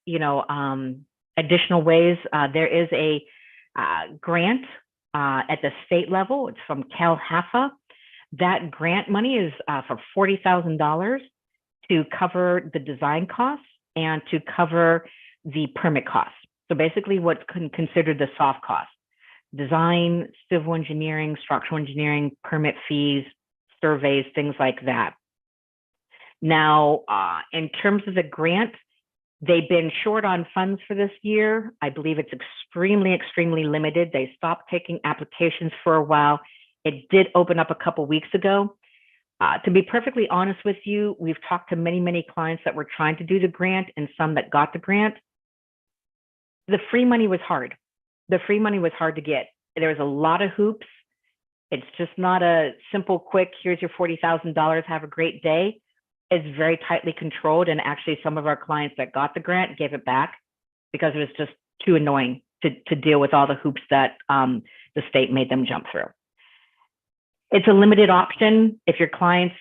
additional ways, there is a grant at the state level. It's from CalHAFA. That grant money is for $40,000 to cover the design costs and to cover the permit costs. So basically what's considered the soft costs: design, civil engineering, structural engineering, permit fees, surveys, things like that. Now, in terms of the grant, they've been short on funds for this year. I believe it's extremely, extremely limited. They stopped taking applications for a while. It did open up a couple weeks ago. To be perfectly honest with you, we've talked to many, many clients that were trying to do the grant and some that got the grant. The free money was hard. The free money was hard to get. There was a lot of hoops. It's just not a simple, quick, here's your $40,000, have a great day. It's very tightly controlled. And actually some of our clients that got the grant gave it back because it was just too annoying to deal with all the hoops that the state made them jump through. It's a limited option. If your clients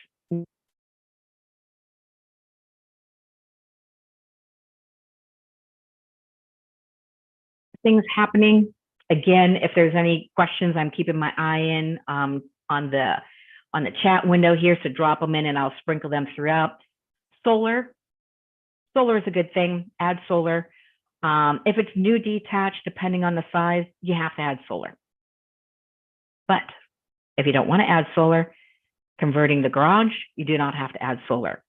things happening, again, if there's any questions, I'm keeping my eye in on the chat window here, so drop them in and I'll sprinkle them throughout. Solar is a good thing. Add solar. If it's new detached, depending on the size, you have to add solar. But if you don't want to add solar, converting the garage, you do not have to add solar.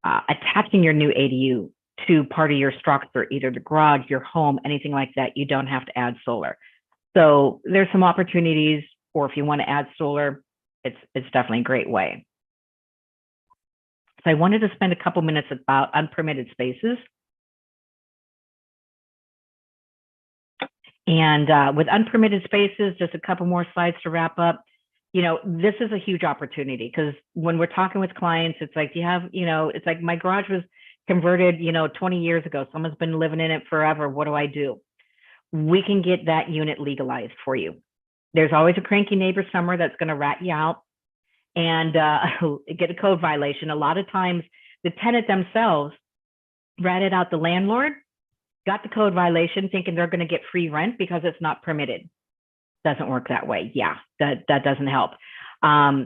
Attaching your new ADU to part of your structure, either the garage, your home, anything like that, you don't have to add solar. So there's some opportunities, or if you want to add solar, it's definitely a great way. So I wanted to spend a couple minutes about unpermitted spaces. And with unpermitted spaces, just a couple more slides to wrap up. This is a huge opportunity because when we're talking with clients, it's like, it's like my garage was converted, 20 years ago. Someone's been living in it forever. What do I do? We can get that unit legalized for you. There's always a cranky neighbor somewhere that's going to rat you out and get a code violation. A lot of times the tenant themselves ratted out the landlord, got the code violation thinking they're going to get free rent because it's not permitted. doesn't work that way. Yeah, that doesn't help.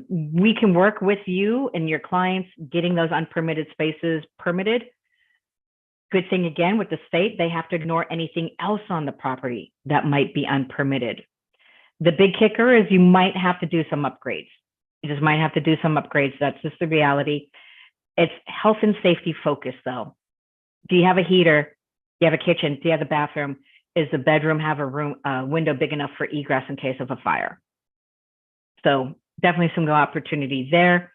We can work with you and your clients getting those unpermitted spaces permitted. Good thing again with the state, they have to ignore anything else on the property that might be unpermitted. The big kicker is you might have to do some upgrades. You just might have to do some upgrades. That's just the reality. It's health and safety focused though. Do you have a heater? Do you have a kitchen? Do you have a bathroom? Is the bedroom have a window big enough for egress in case of a fire? So definitely some opportunity there.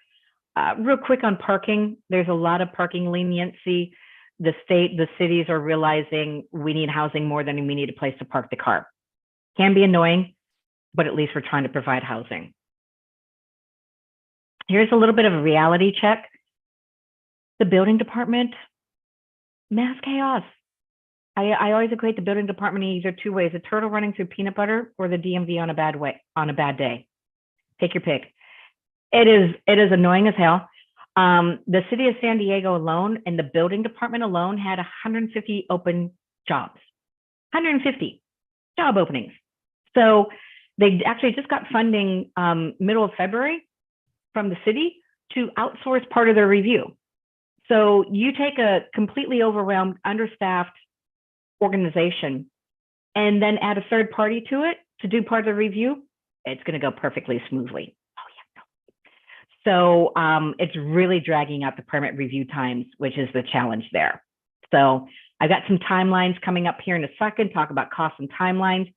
Real quick on parking, there's a lot of parking leniency. The state, the cities are realizing we need housing more than we need a place to park the car. Can be annoying, but at least we're trying to provide housing. Here's a little bit of a reality check. The building department, mass chaos. I always equate the building department in either two ways: a turtle running through peanut butter or the DMV on a bad day. Take your pick. It is annoying as hell. The city of San Diego alone and the building department alone had 150 open jobs, 150 job openings. So they actually just got funding middle of February from the city to outsource part of their review. So you take a completely overwhelmed, understaffed organization and then add a third party to it to do part of the review, it's going to go perfectly smoothly. So it's really dragging out the permit review times, which is the challenge there. So I've got some timelines coming up here in a second, talk about costs and timelines.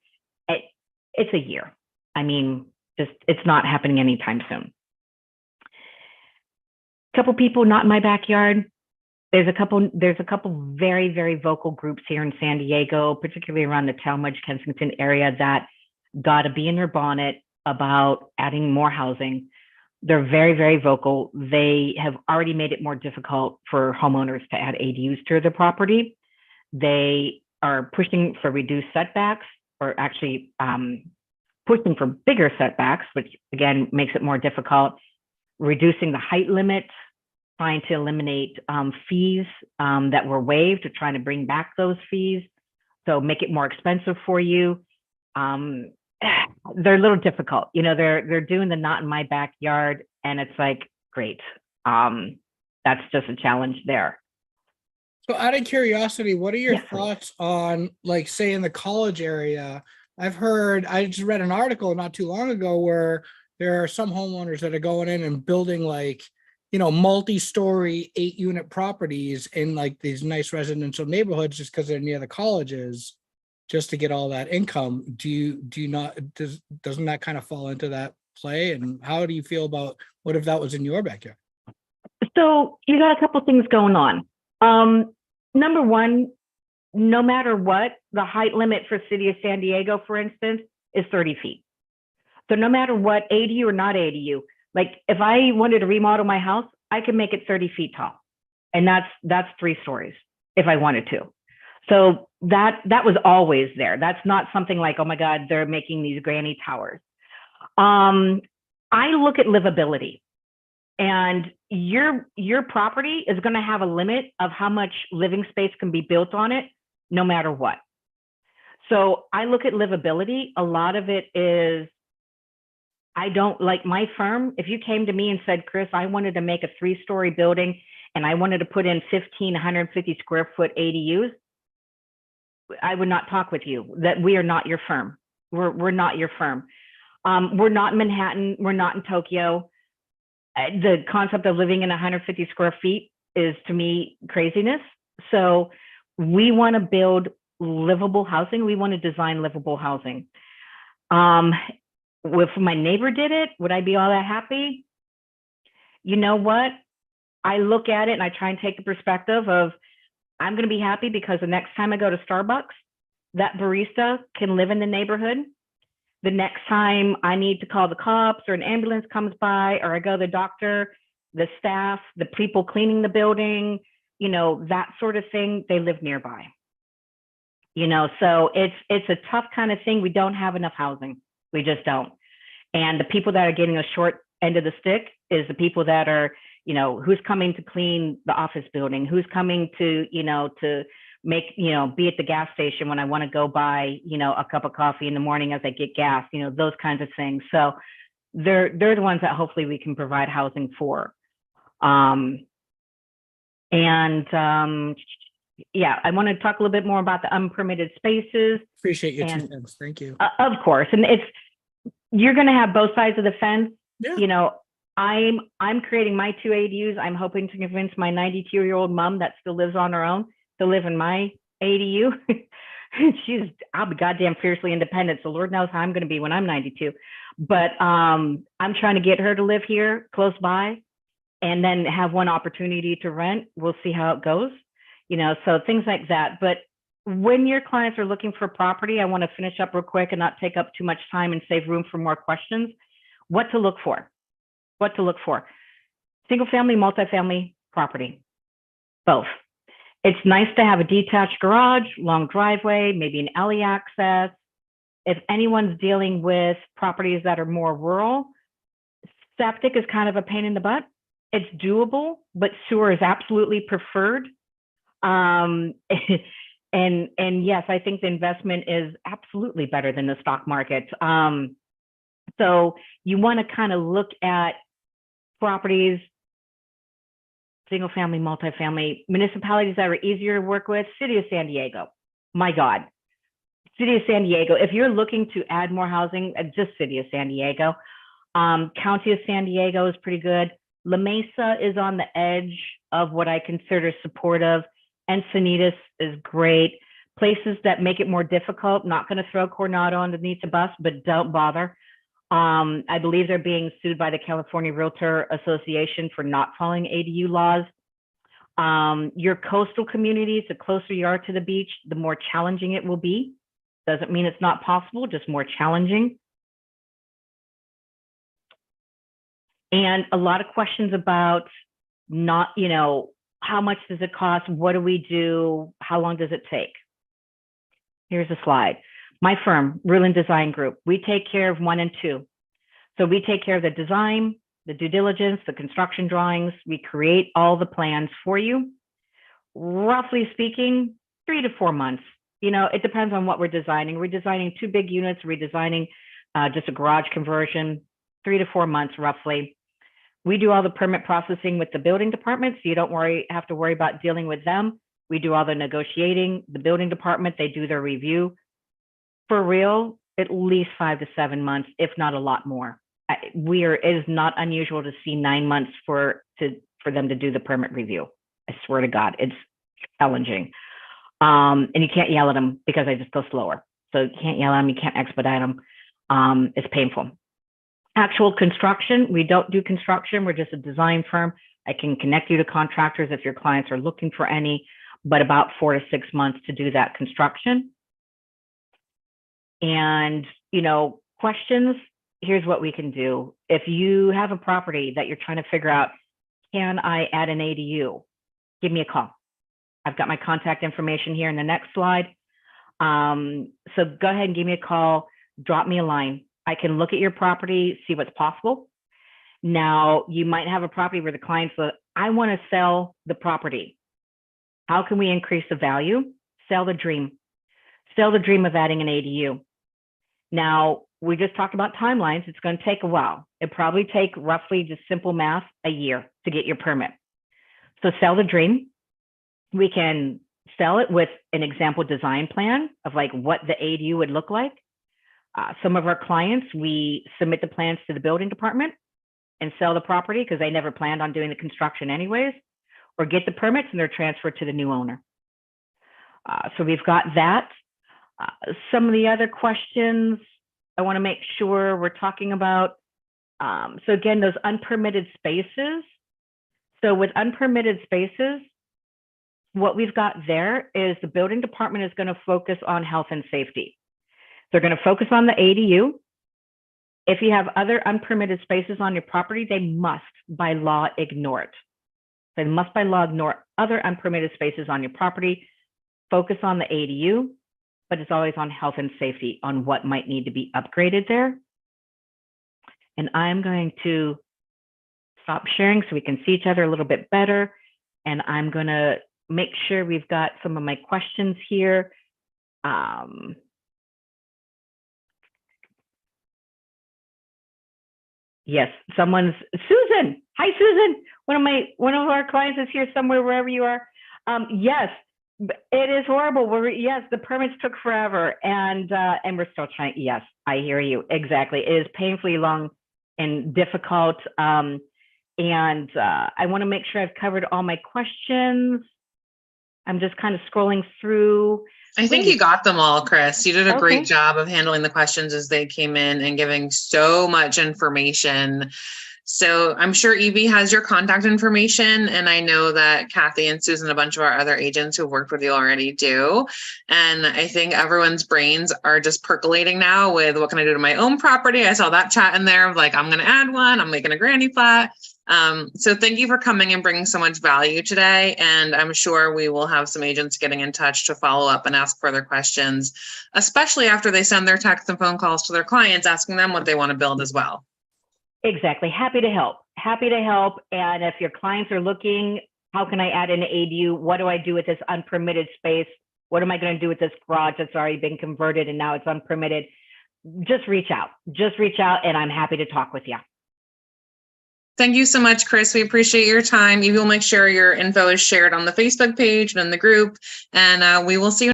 It's a year. I mean, it's not happening anytime soon. Couple people not in my backyard. There's a couple very, very vocal groups here in San Diego, particularly around the Talmadge, Kensington area, that got to be in their bonnet about adding more housing. They're very, very vocal. They have already made it more difficult for homeowners to add ADUs to their property. They are pushing for reduced setbacks, or actually pushing for bigger setbacks, which again makes it more difficult. Reducing the height limit, trying to eliminate fees that were waived, or trying to bring back those fees, so make it more expensive for you. They're a little difficult. You know, they're doing the not in my backyard, and it's like, great. That's just a challenge there. So out of curiosity, what are your thoughts on, like, say in the college area? I just read an article not too long ago where there are some homeowners that are going in and building, like, you know, multi-story 8-unit properties in like these nice residential neighborhoods just because they're near the colleges, just to get all that income. Doesn't that kind of fall into that play? And how do you feel about, what if that was in your backyard? So you got a couple things going on. Number one, no matter what, the height limit for city of San Diego, for instance, is 30 feet. So no matter what, ADU or not ADU, like if I wanted to remodel my house, I can make it 30 feet tall. And that's 3 stories if I wanted to. So that was always there. That's not something like, oh my God, they're making these granny towers. I look at livability, and your property is going to have a limit of how much living space can be built on it, no matter what. So I look at livability. A lot of it is, I don't like my firm. If you came to me and said, Chris, I wanted to make a 3-story building and I wanted to put in 1,550 square foot ADUs, I would not talk with you. That we are not your firm. We're not your firm. We're not in Manhattan. We're not in Tokyo. The concept of living in 150 square feet is, to me, craziness. So we want to build livable housing. We want to design livable housing. If my neighbor did it, would I be all that happy? You know what? I look at it and I try and take the perspective of, I'm going to be happy because the next time I go to Starbucks, that barista can live in the neighborhood. The next time I need to call the cops or an ambulance comes by, or I go to the doctor, the staff, the people cleaning the building, you know, that sort of thing, they live nearby. You know, so it's a tough kind of thing. We don't have enough housing. We just don't. And the people that are getting a short end of the stick is the people that are, you know, who's coming to clean the office building, who's coming to, you know, to be at the gas station when I want to go buy, a cup of coffee in the morning as I get gas, those kinds of things. So they're the ones that hopefully we can provide housing for. Yeah, I want to talk a little bit more about the unpermitted spaces. Appreciate your 2 cents. Thank you. Of course. And you're going to have both sides of the fence. Yeah. I'm creating my 2 ADUs. I'm hoping to convince my 92-year-old mom that still lives on her own to live in my ADU. I'll be goddamn fiercely independent. So Lord knows how I'm going to be when I'm 92. But I'm trying to get her to live here close by and then have one opportunity to rent. We'll see how it goes. So things like that. But when your clients are looking for property, I want to finish up real quick and not take up too much time and save room for more questions. What to look for? Single family, multifamily property, both. It's nice to have a detached garage, long driveway, maybe an alley access. If anyone's dealing with properties that are more rural, septic is kind of a pain in the butt. It's doable, but sewer is absolutely preferred. And yes, I think the investment is absolutely better than the stock market. So you want to kind of look at properties, single family, multifamily, municipalities that are easier to work with. City of San Diego, my God. City of San Diego, if you're looking to add more housing, just City of San Diego. County of San Diego is pretty good. La Mesa is on the edge of what I consider supportive. Encinitas is great. Places that make it more difficult, not going to throw Coronado underneath the bus, but don't bother. I believe they're being sued by the California Realtor Association for not following ADU laws. Your coastal communities, the closer you are to the beach, the more challenging it will be. Doesn't mean it's not possible, just more challenging. And a lot of questions about not, how much does it cost? What do we do? How long does it take? Here's a slide. My firm, Ruland Design Group, we take care of 1 and 2. So we take care of the design, the due diligence, the construction drawings. We create all the plans for you. Roughly speaking, 3 to 4 months. It depends on what we're designing. We're designing 2 big units. We're designing just a garage conversion, 3 to 4 months roughly. We do all the permit processing with the building department, so you don't have to worry about dealing with them. We do all the negotiating. The building department, they do their review. For real, at least 5 to 7 months, if not a lot more. It is not unusual to see 9 months for them to do the permit review. I swear to God, it's challenging. And you can't yell at them because I just go slower. So you can't yell at them, you can't expedite them. It's painful. Actual construction, we don't do construction. We're just a design firm. I can connect you to contractors if your clients are looking for any, but about 4 to 6 months to do that construction. And, questions, here's what we can do. If you have a property that you're trying to figure out, can I add an ADU? Give me a call. I've got my contact information here in the next slide. So go ahead and give me a call, drop me a line. I can look at your property, see what's possible. Now, you might have a property where the client says, I want to sell the property. How can we increase the value? Sell the dream. Sell the dream of adding an ADU. Now, we just talked about timelines. It's going to take a while. It probably take roughly, just simple math, a year to get your permit. So sell the dream. We can sell it with an example design plan of like what the ADU would look like. Some of our clients, we submit the plans to the building department and sell the property because they never planned on doing the construction anyways, or get the permits and they're transferred to the new owner. So we've got that. Some of the other questions I want to make sure we're talking about. So again, those unpermitted spaces. So with unpermitted spaces, what we've got there is the building department is going to focus on health and safety. They're going to focus on the ADU. If you have other unpermitted spaces on your property, they must by law ignore it. They must by law ignore other unpermitted spaces on your property, focus on the ADU, but it's always on health and safety on what might need to be upgraded there. And I'm going to stop sharing so we can see each other a little bit better. And I'm going to make sure we've got some of my questions here. Yes, Susan. Hi, Susan. One of our clients is here somewhere, wherever you are. Yes, it is horrible. Yes, the permits took forever, and we're still trying. Yes, I hear you. Exactly. It is painfully long and difficult. I want to make sure I've covered all my questions. I'm just kind of scrolling through. I think you got them all, Chris. You did a great Okay. job of handling the questions as they came in and giving so much information. So I'm sure Evie has your contact information, and I know that Kathy and Susan, a bunch of our other agents who've worked with you already do. And I think everyone's brains are just percolating now with what can I do to my own property? I saw that chat in there of like, I'm going to add one, I'm making a granny plat. So thank you for coming and bringing so much value today. And I'm sure we will have some agents getting in touch to follow up and ask further questions, especially after they send their texts and phone calls to their clients, asking them what they want to build as well. Exactly. Happy to help. Happy to help. And if your clients are looking, how can I add an ADU? What do I do with this unpermitted space? What am I going to do with this garage that's already been converted and now it's unpermitted? Just reach out. And I'm happy to talk with you. Thank you so much, Chris. We appreciate your time. Evie will make sure your info is shared on the Facebook page and in the group, and we will see you